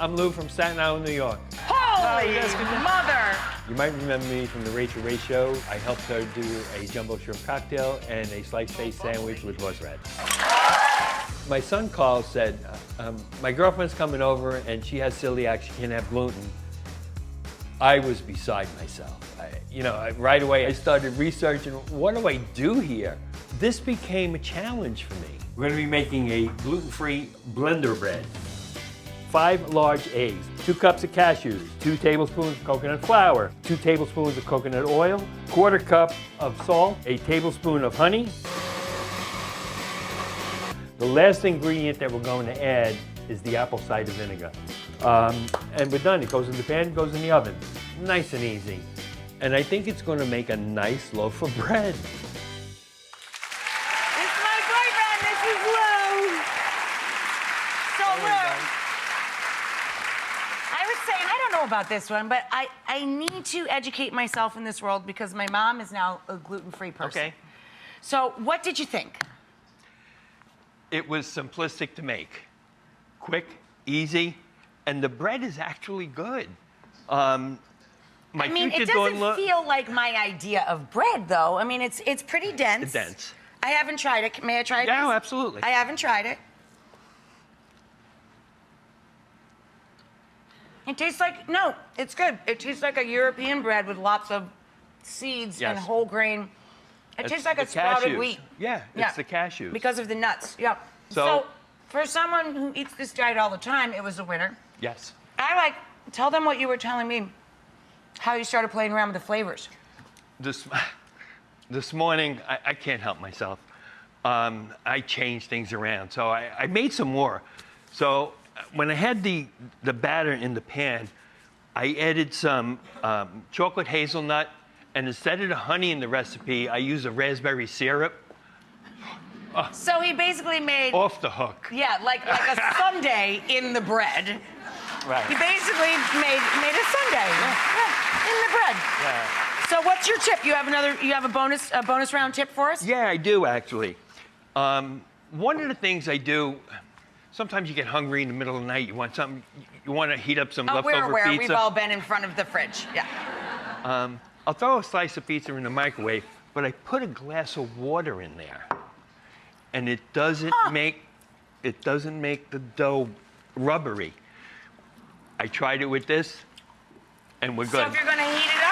I'm Lou from Staten Island, New York. Holy mother! You might remember me from the Rachael show. I helped her do a jumbo shrimp cocktail and a sliced face sandwich with horseradish. My son called, said, my girlfriend's coming over and she has celiac, she can't have gluten. I was beside myself. Right away I started researching, what do I do here? This became a challenge for me. We're gonna be making a gluten-free blender bread. 5 large eggs, 2 cups of cashews, 2 tablespoons of coconut flour, 2 tablespoons of coconut oil, 1/4 cup of salt, a tablespoon of honey. The last ingredient that we're going to add is the apple cider vinegar. And we're done. It goes in the pan, goes in the oven. Nice and easy. And I think it's going to make a nice loaf of bread. It's my boyfriend, this is Lou. So Lou, I was saying, I don't know about this one, but I need to educate myself in this world because my mom is now a gluten-free person. Okay. So what did you think? It was simplistic to make. Quick, easy, and the bread is actually good. It doesn't feel like my idea of bread, though. I mean, it's pretty dense. It's dense. I haven't tried it. May I try it? Yeah, please? absolutely. I haven't tried it. It tastes like, no, it's good. It tastes like a European bread with lots of seeds and whole grain. It tastes like a sprouted wheat. Yeah, it's the cashews. Because of the nuts, yep. So for someone who eats this diet all the time, it was a winner. Yes. Tell them what you were telling me, how you started playing around with the flavors. This morning, I can't help myself. I changed things around, so I made some more. So when I had the batter in the pan, I added some chocolate hazelnut, and instead of the honey in the recipe, I used a raspberry syrup. So he basically made... Off the hook. Yeah, like a sundae in the bread. Right. He basically made a sundae in the bread. Yeah. So what's your tip? You have a bonus round tip for us? Yeah, I do actually. One of the things I do, sometimes you get hungry in the middle of the night, you want something, you want to heat up some leftover we're aware. pizza. We've all been in front of the fridge. Yeah. I'll throw a slice of pizza in the microwave, but I put a glass of water in there. And it doesn't make the dough rubbery. I tried it with this, and we're good. So if you're gonna heat it